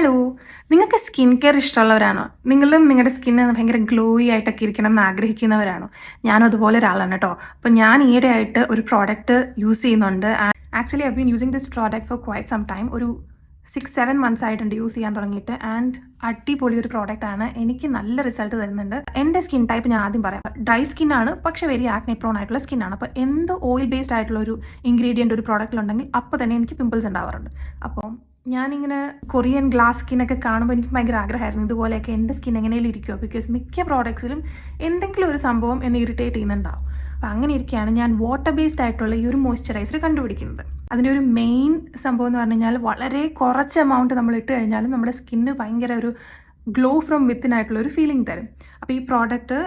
Hello! നിങ്ങൾക്ക് skin care ഇഷ്ടമുള്ളവരാണോ? നിങ്ങളും നിങ്ങളുടെ സ്കിന്ന് ഭയങ്കര ഗ്ലോയി ആയിട്ടൊക്കെ ഇരിക്കണം എന്ന് ആഗ്രഹിക്കുന്നവരാണോ? ഞാനും അതുപോലെ ഒരാളാണ് കേട്ടോ. അപ്പോൾ ഞാൻ ഈയിടെയായിട്ട് ഒരു പ്രോഡക്റ്റ് യൂസ് ചെയ്യുന്നുണ്ട്. Actually I been using this product for quite some time. ഒരു 6-7 മന്ത്സ് ആയിട്ടുണ്ട് യൂസ് ചെയ്യാൻ തുടങ്ങിയിട്ട്. ആൻഡ് അടിപൊളി ഒരു പ്രോഡക്റ്റാണ്. എനിക്ക് നല്ല റിസൾട്ട് തരുന്നുണ്ട്. എൻ്റെ സ്കിൻ ടൈപ്പ് ഞാൻ ആദ്യം പറയാം. ഡ്രൈ സ്കിന്നാണ്, പക്ഷേ വെരി ആക്നെ പ്രോൺ ആയിട്ടുള്ള സ്കിന്നാണ്. അപ്പോൾ എന്ത് ഓയിൽ ബേസ്ഡ് ആയിട്ടുള്ള ഒരു ഇൻഗ്രീഡിയൻ്റ് ഒരു പ്രോഡക്റ്റിലുണ്ടെങ്കിൽ അപ്പോൾ തന്നെ എനിക്ക് പിമ്പിൾസ് ഉണ്ടാവാറുണ്ട്. അപ്പോൾ ഞാനിങ്ങനെ കൊറിയൻ ഗ്ലാസ് സ്കിന്നൊക്കെ കാണുമ്പോൾ എനിക്ക് ഭയങ്കര ആഗ്രഹമായിരുന്നു ഇതുപോലെയൊക്കെ എൻ്റെ സ്കിൻ എങ്ങനെയും ഇരിക്കുമോ. ബിക്കോസ് മിക്ക പ്രോഡക്ട്സിലും എന്തെങ്കിലും ഒരു സംഭവം എന്നെ ഇറിറ്റേറ്റ് ചെയ്യുന്നുണ്ടാവും. അപ്പോൾ അങ്ങനെ ഇരിക്കുകയാണ് ഞാൻ വാട്ടർ ബേസ്ഡ് ആയിട്ടുള്ള ഈ ഒരു മോയ്സ്ചറൈസർ കണ്ടുപിടിക്കുന്നത്. അതിൻ്റെ ഒരു മെയിൻ സംഭവം എന്ന് പറഞ്ഞു കഴിഞ്ഞാൽ വളരെ കുറച്ച് എമൗണ്ട് നമ്മൾ ഇട്ട് കഴിഞ്ഞാലും നമ്മുടെ സ്കിന്ന് ഭയങ്കര ഒരു ഗ്ലോ ഫ്രം വിത്തിൻ ആയിട്ടുള്ള ഒരു ഫീലിംഗ് തരും. അപ്പോൾ ഈ പ്രോഡക്റ്റ്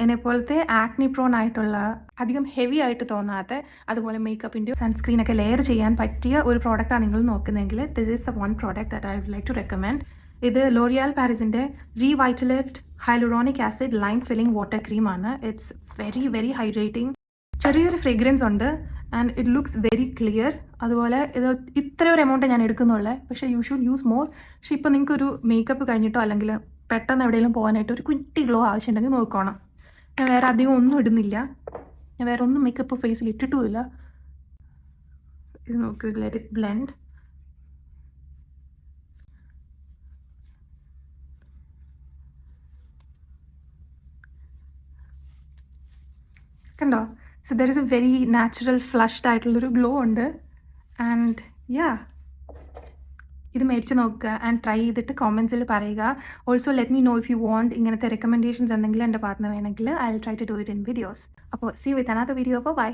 എന്നെപ്പോലത്തെ ആക്നി പ്രോൺ ആയിട്ടുള്ള അധികം ഹെവി ആയിട്ട് തോന്നാത്ത അതുപോലെ മേക്കപ്പിൻ്റെ സൺസ്ക്രീനൊക്കെ ലെയർ ചെയ്യാൻ പറ്റിയ ഒരു പ്രോഡക്റ്റാണ് നിങ്ങൾ നോക്കുന്നതെങ്കിൽ this is the one product that I would like to recommend. ഇത് ലോറിയാൽ പാരീസിൻ്റെ Revitalift hyaluronic acid line filling water ക്രീമാണ്. It's very very hydrating. ചെറിയൊരു ഫ്രേഗ്രൻസ് ഉണ്ട് and it looks very clear. അതുപോലെ ഇത് ഇത്ര ഒരു എമൗണ്ട് ഞാൻ എടുക്കുന്നുള്ളൂ, പക്ഷേ യു ഷുഡ് യൂസ് മോർ. പക്ഷേ ഇപ്പോൾ നിങ്ങൾക്കൊരു മേക്കപ്പ് കഴിഞ്ഞിട്ടോ അല്ലെങ്കിൽ പെട്ടെന്ന് എവിടെയെങ്കിലും പോകാനായിട്ട് ഒരു കുറ്റി ഗ്ലോ ആവശ്യമുണ്ടെങ്കിൽ നോക്കണം. ഞാൻ വേറെ അധികം ഒന്നും ഇടുന്നില്ല. ഞാൻ വേറെ ഒന്നും മേക്കപ്പ് ഫേസിൽ ഇട്ടിട്ടുമില്ല. ഇത് നോക്കൂ, ലെറ്റ് ഇറ്റ് ബ്ലെൻഡ്. കണ്ടോ? So there is a very natural flushed ആയിട്ടുള്ളൊരു ഗ്ലോ ഉണ്ട്. ആൻഡ് യാ, ഇത് മേടിച്ച് നോക്കുക ആൻഡ് ട്രൈ ചെയ്തിട്ട് കോമെൻറ്റ്സിൽ പറയുക. Also let me know if you want ഇങ്ങനത്തെ റെക്കമെൻഡേഷൻസ് എന്തെങ്കിലും എൻ്റെ ഭാഗത്ത് നിന്ന് വേണമെങ്കിൽ I will try to do it in videos. അപ്പോൾ see with another video. By.